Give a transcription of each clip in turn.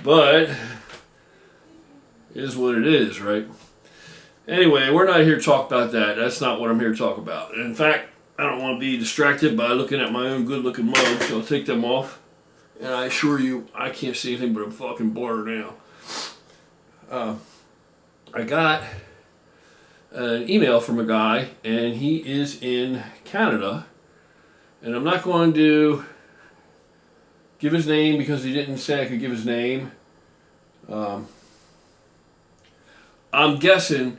But it is what it is, right? Anyway, we're not here to talk about that. That's not what I'm here to talk about. In fact, I don't want to be distracted by looking at my own good-looking mug, so I'll take them off. And I assure you, I can't see anything but a fucking blur now. I got an email from a guy, and he is in Canada. And I'm not going to give his name because he didn't say I could give his name. I'm guessing,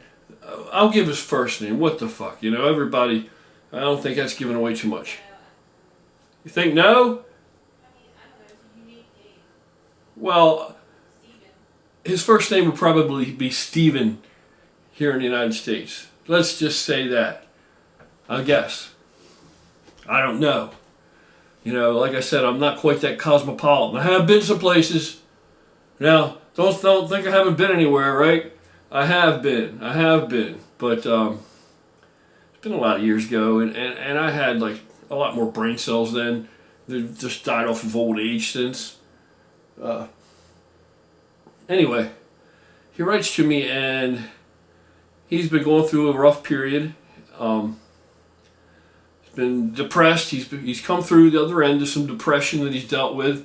I'll give his first name. What the fuck? You know, everybody, I don't think that's giving away too much. You think no? Well, his first name would probably be Steven here in the United States. Let's just say that. I guess. I don't know. You know, like I said, I'm not quite that cosmopolitan. I have been some places. Now, don't think I haven't been anywhere, right? I have been. But it's been a lot of years ago, and I had like a lot more brain cells then. They've just died off of old age since. Anyway, he writes to me, and he's been going through a rough period. He's been depressed. He's come through the other end of some depression that he's dealt with,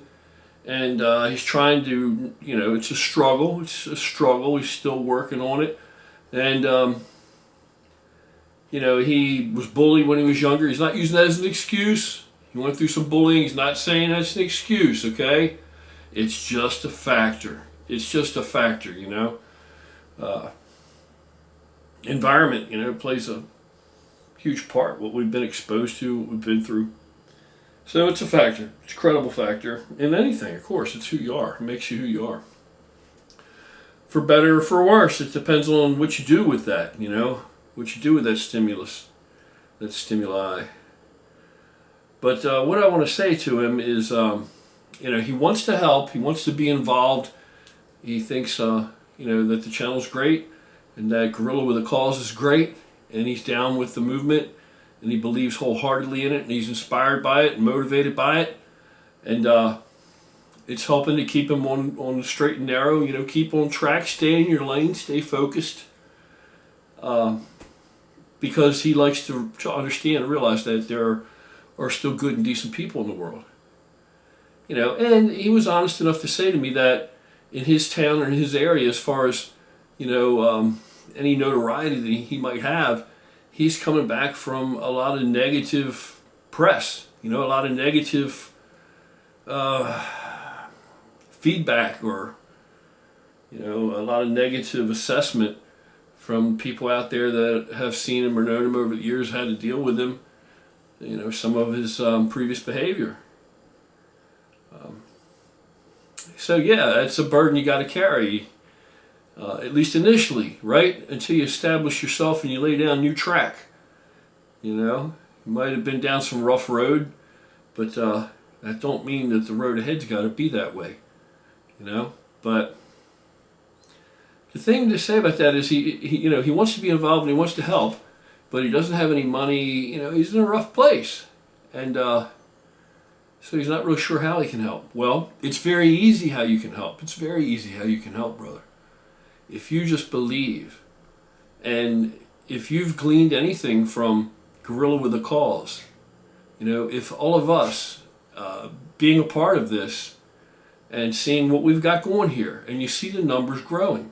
and he's trying to, you know, it's a struggle. He's still working on it, and you know, he was bullied when he was younger. He's not using that as an excuse. He went through some bullying. He's not saying that's an excuse, okay? It's just a factor. It's just a factor, you know. Environment, you know, plays a huge part. What we've been exposed to, what we've been through. So it's a factor. It's a credible factor in anything, of course. It's who you are. It makes you who you are. For better or for worse, it depends on what you do with that, you know. What you do with that stimulus, that stimuli. But what I want to say to him is, you know, he wants to help. He wants to be involved. He thinks, you know, that the channel's great and that Gorilla with a Cause is great. And he's down with the movement. And he believes wholeheartedly in it. And he's inspired by it and motivated by it. And it's helping to keep him on the straight and narrow. You know, keep on track. Stay in your lane. Stay focused. Because he likes to understand and realize that there are still good and decent people in the world. You know, and he was honest enough to say to me that in his town or in his area, as far as, you know, any notoriety that he might have, he's coming back from a lot of negative press, you know, a lot of negative feedback, or, you know, a lot of negative assessment from people out there that have seen him or known him over the years, had to deal with him, you know, some of his previous behavior. So yeah, it's a burden you got to carry, at least initially, right? Until you establish yourself and you lay down a new track. You know, you might have been down some rough road, but that don't mean that the road ahead's got to be that way. You know, but the thing to say about that is he you know, he wants to be involved and he wants to help, but he doesn't have any money. You know, he's in a rough place, and so he's not really sure how he can help. Well, it's very easy how you can help. It's very easy how you can help, brother. If you just believe, and if you've gleaned anything from Gorilla with a Cause, you know, if all of us being a part of this and seeing what we've got going here, and you see the numbers growing,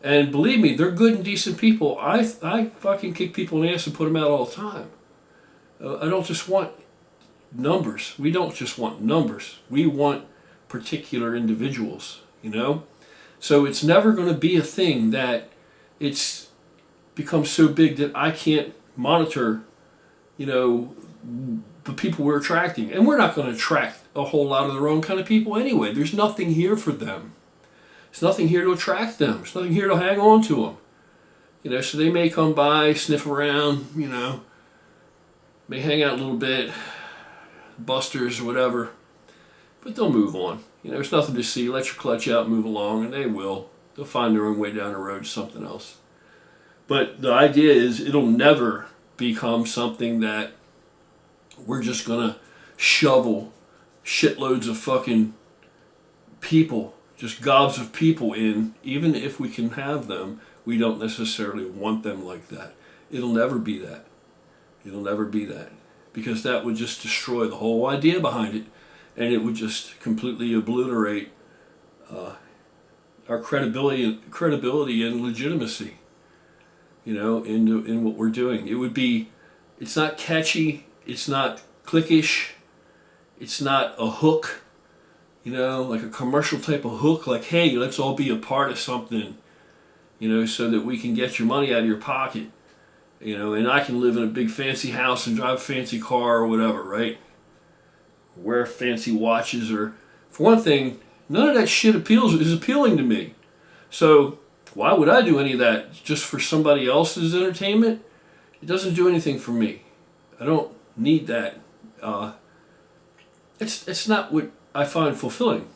and believe me, they're good and decent people. I fucking kick people in the ass and put them out all the time. I don't just want numbers. We don't just want numbers. We want particular individuals, you know? So it's never going to be a thing that it's become so big that I can't monitor, you know, the people we're attracting. And we're not going to attract a whole lot of the wrong kind of people anyway. There's nothing here for them. There's nothing here to attract them. There's nothing here to hang on to them. You know, so they may come by, sniff around, you know, may hang out a little bit, busters or whatever, but they'll move on. You know, there's nothing to see. Let your clutch out, move along, and they will. They'll find their own way down the road to something else. But the idea is it'll never become something that we're just going to shovel shitloads of fucking people just gobs of people in, even if we can have them, we don't necessarily want them like that. It'll never be that. It'll never be that. Because that would just destroy the whole idea behind it. And it would just completely obliterate our credibility and legitimacy, in what we're doing. It's not catchy, it's not clickish, it's not a hook, like a commercial type of hook, like, hey, let's all be a part of something, so that we can get your money out of your pocket, and I can live in a big fancy house and drive a fancy car or whatever, right? Wear fancy watches, or, for one thing, none of that shit is appealing to me. So why would I do any of that just for somebody else's entertainment? It doesn't do anything for me. I don't need that. It's not what I find fulfilling.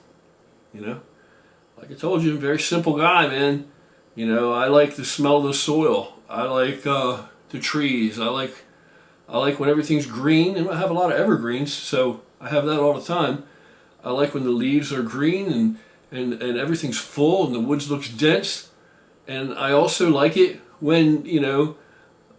Like I told you, I'm a very simple guy, man. I like the smell of the soil. I like the trees. I like when everything's green, and I have a lot of evergreens, so I have that all the time. I like when the leaves are green and everything's full and the woods looks dense. And I also like it when,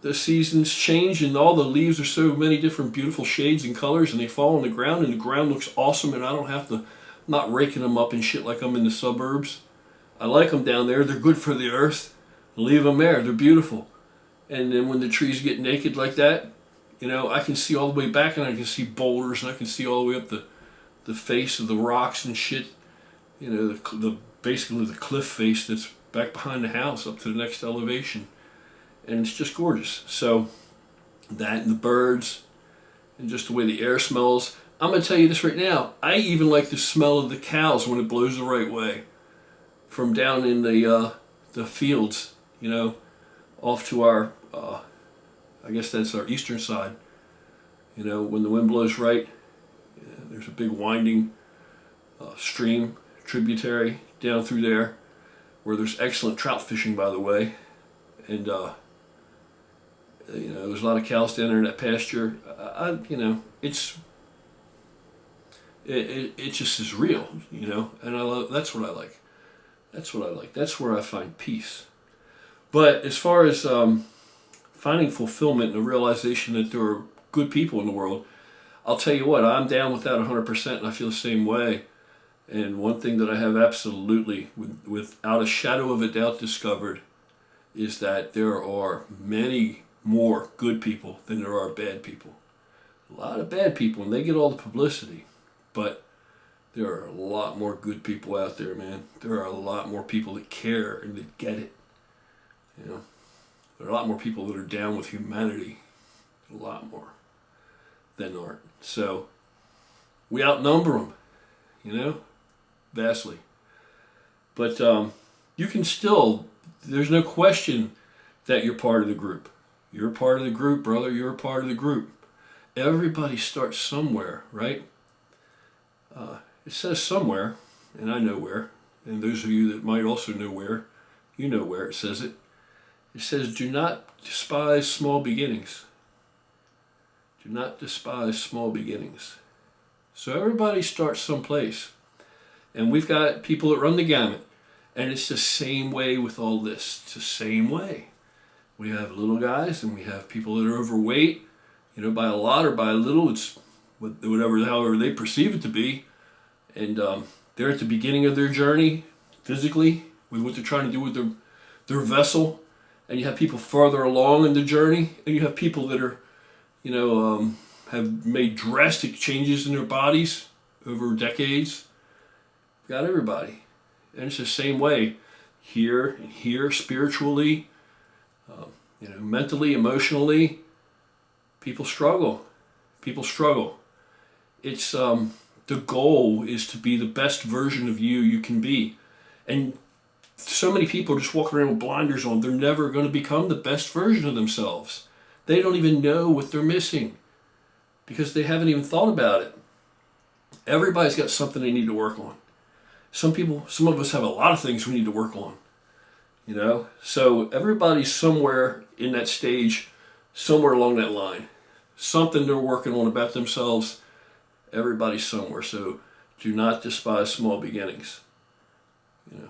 the seasons change and all the leaves are so many different beautiful shades and colors, and they fall on the ground and the ground looks awesome, and I don't have to, I'm not raking them up and shit like I'm in the suburbs. I like them down there. They're good for the earth. Leave them there. They're beautiful. And then when the trees get naked like that, I can see all the way back, and I can see boulders, and I can see all the way up the face of the rocks and shit. Basically the cliff face that's back behind the house up to the next elevation. And it's just gorgeous. So that and the birds and just the way the air smells. I'm going to tell you this right now. I even like the smell of the cows when it blows the right way. From down in the fields, off to our, I guess that's our eastern side. When the wind blows right, there's a big winding stream, tributary down through there, where there's excellent trout fishing, by the way. And, there's a lot of cows down there in that pasture. It just is real, and that's what I like. That's what I like. That's where I find peace. But as far as finding fulfillment and the realization that there are good people in the world, I'll tell you what, I'm down with that 100%, and I feel the same way. And one thing that I have absolutely, without a shadow of a doubt, discovered is that there are many more good people than there are bad people. A lot of bad people, and they get all the publicity. But there are a lot more good people out there, man. There are a lot more people that care and that get it. There are a lot more people that are down with humanity. A lot more than aren't. So we outnumber them, vastly. But you can still, there's no question that you're part of the group. You're part of the group, brother. You're a part of the group. Everybody starts somewhere, right? It says somewhere, and I know where, and those of you that might also know where, you know where it says it. It says, do not despise small beginnings. Do not despise small beginnings. So everybody starts someplace. And we've got people that run the gamut. And it's the same way with all this. It's the same way. We have little guys and we have people that are overweight, by a lot or by a little. It's however they perceive it to be. And they're at the beginning of their journey, physically, with what they're trying to do with their vessel. And you have people farther along in the journey. And you have people that are, have made drastic changes in their bodies over decades. We've got everybody. And it's the same way here and here, spiritually, mentally, emotionally. People struggle. People struggle. It's the goal is to be the best version of you can be. And so many people are just walking around with blinders on. They're never going to become the best version of themselves. They don't even know what they're missing because they haven't even thought about it. Everybody's got something they need to work on. Some of us have a lot of things we need to work on. So everybody's somewhere in that stage, somewhere along that line. Something they're working on about themselves. Everybody's somewhere. So do not despise small beginnings. You know,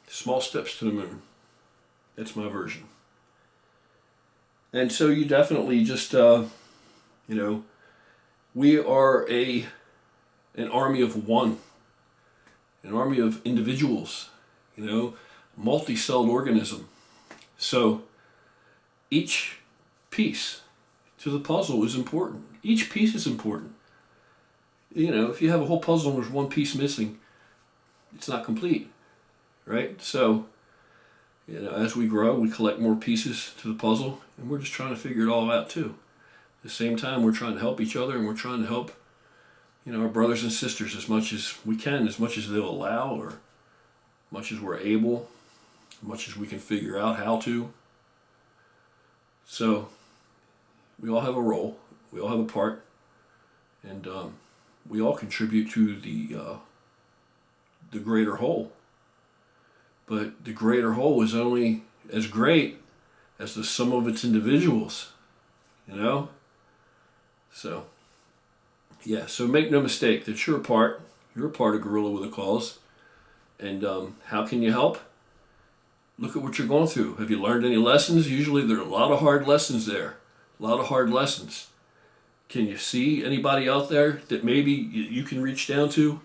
small steps to the moon. That's my version. And so you definitely just, we are an army of one, an army of individuals, multi-celled organism. So each piece to the puzzle is important. Each piece is important. If you have a whole puzzle and there's one piece missing, it's not complete, right? So, as we grow, we collect more pieces to the puzzle, and we're just trying to figure it all out too. At the same time, we're trying to help each other, and we're trying to help, our brothers and sisters as much as we can, as much as they'll allow, or much as we're able, as much as we can figure out how to. So, we all have a role, we all have a part, and we all contribute to the greater whole. But the greater whole is only as great as the sum of its individuals, So, so make no mistake that you're a part of Gorilla with a Cause. And how can you help? Look at what you're going through. Have you learned any lessons? Usually there are a lot of hard lessons there. A lot of hard lessons. Can you see anybody out there that maybe you can reach down to?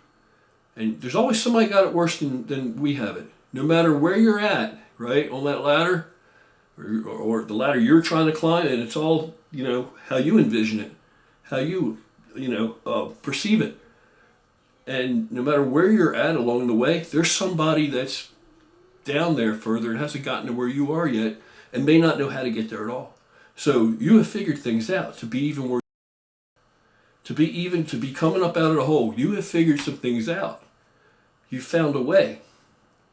And there's always somebody got it worse than we have it. No matter where you're at, right, on that ladder, or the ladder you're trying to climb, and it's all, how you envision it, how you, perceive it. And no matter where you're at along the way, there's somebody that's down there further and hasn't gotten to where you are yet and may not know how to get there at all. So you have figured things out to be coming up out of the hole. You have figured some things out. You found a way.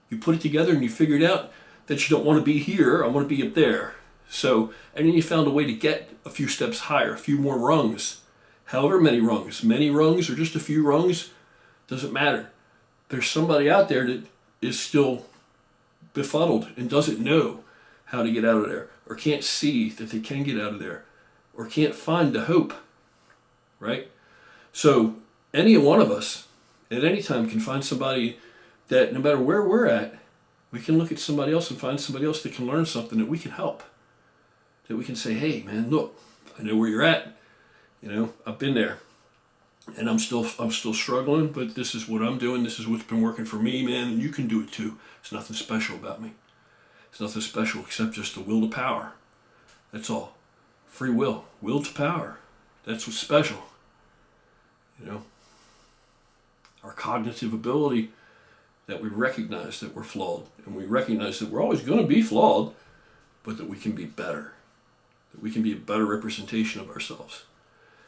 You put it together and you figured out that you don't want to be here. I want to be up there. So, and then you found a way to get a few steps higher, a few more rungs. However many rungs or just a few rungs, doesn't matter. There's somebody out there that is still befuddled and doesn't know how to get out of there, or can't see that they can get out of there, or can't find the hope, right? So any one of us at any time can find somebody that no matter where we're at, we can look at somebody else and find somebody else that can learn something that we can help. That we can say, hey man, look, I know where you're at. I've been there. And I'm still struggling, but this is what I'm doing. This is what's been working for me, man, and you can do it too. There's nothing special about me. It's nothing special except just the will to power. That's all. Free will. Will to power. That's what's special. Our cognitive ability, that we recognize that we're flawed, and we recognize that we're always going to be flawed, but that we can be better. That we can be a better representation of ourselves.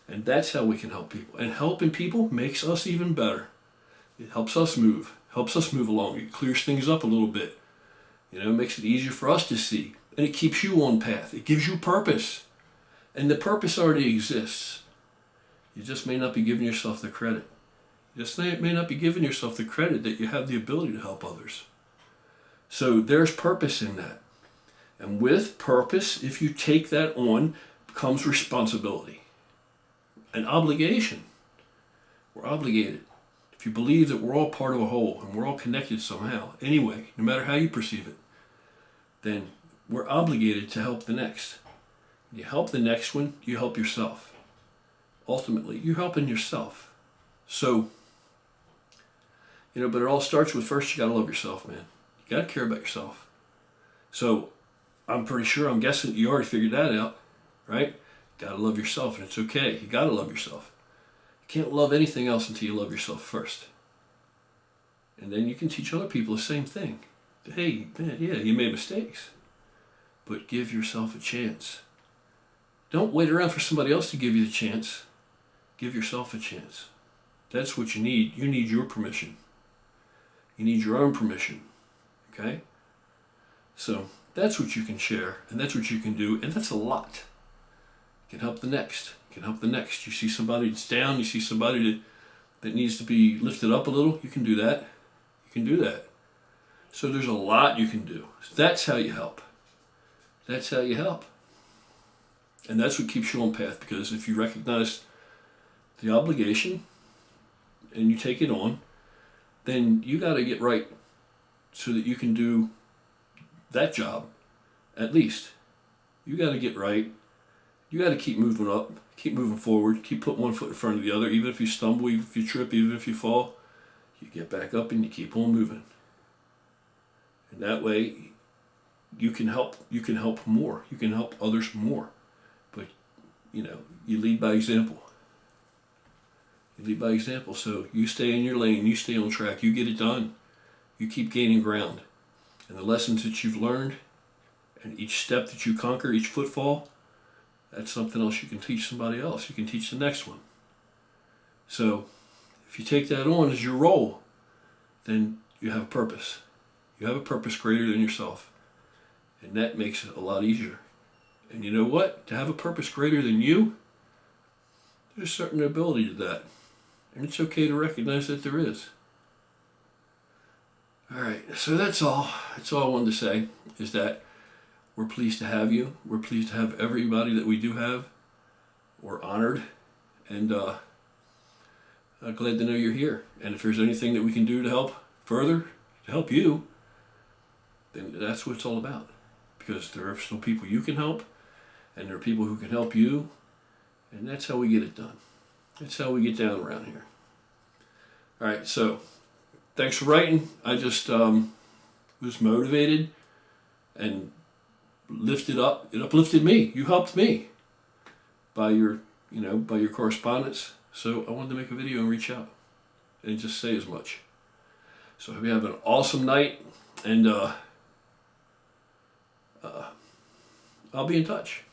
And that's how we can help people. And helping people makes us even better. It helps us move along. It clears things up a little bit. It makes it easier for us to see. And it keeps you on path. It gives you purpose. And the purpose already exists. You just may not be giving yourself the credit. You just may not be giving yourself the credit that you have the ability to help others. So there's purpose in that. And with purpose, if you take that on, comes responsibility. An obligation. We're obligated. If you believe that we're all part of a whole and we're all connected somehow, anyway, no matter how you perceive it, then we're obligated to help the next. When you help the next one, you help yourself. Ultimately, you're helping yourself. So, but it all starts with first you got to love yourself, man. You got to care about yourself. So, I'm guessing you already figured that out, right? Got to love yourself, and it's okay. You got to love yourself. You can't love anything else until you love yourself first. And then you can teach other people the same thing. Hey, man, yeah, you made mistakes, but give yourself a chance. Don't wait around for somebody else to give you the chance. Give yourself a chance. That's what you need. You need your permission. You need your own permission. Okay? So that's what you can share, and that's what you can do, and that's a lot. You can help the next. You can help the next. You see somebody that's down, you see somebody that needs to be lifted up a little, you can do that. You can do that. So there's a lot you can do. That's how you help. That's how you help. And that's what keeps you on path, because if you recognize the obligation and you take it on, then you got to get right so that you can do that job, at least. You got to get right. You got to keep moving up, keep moving forward, keep putting one foot in front of the other. Even if you stumble, even if you trip, even if you fall, you get back up and you keep on moving. And that way, you can help more. You can help others more. But, you lead by example. You lead by example. So you stay in your lane, you stay on track, you get it done. You keep gaining ground. And the lessons that you've learned, and each step that you conquer, each footfall, that's something else you can teach somebody else. You can teach the next one. So if you take that on as your role, then you have a purpose. You have a purpose greater than yourself. And that makes it a lot easier. And you know what? To have a purpose greater than you, there's a certain ability to that. And it's okay to recognize that there is. All right, so that's all. That's all I wanted to say, is that we're pleased to have you. We're pleased to have everybody that we do have. We're honored. And glad to know you're here. And if there's anything that we can do to help further, to help you, then that's what it's all about. Because there are still people you can help, and there are people who can help you, and that's how we get it done. That's how we get down around here. All right, so thanks for writing. I just was motivated and lifted up. It uplifted me. You helped me by your correspondence. So I wanted to make a video and reach out and just say as much. So I hope you have an awesome night, and I'll be in touch.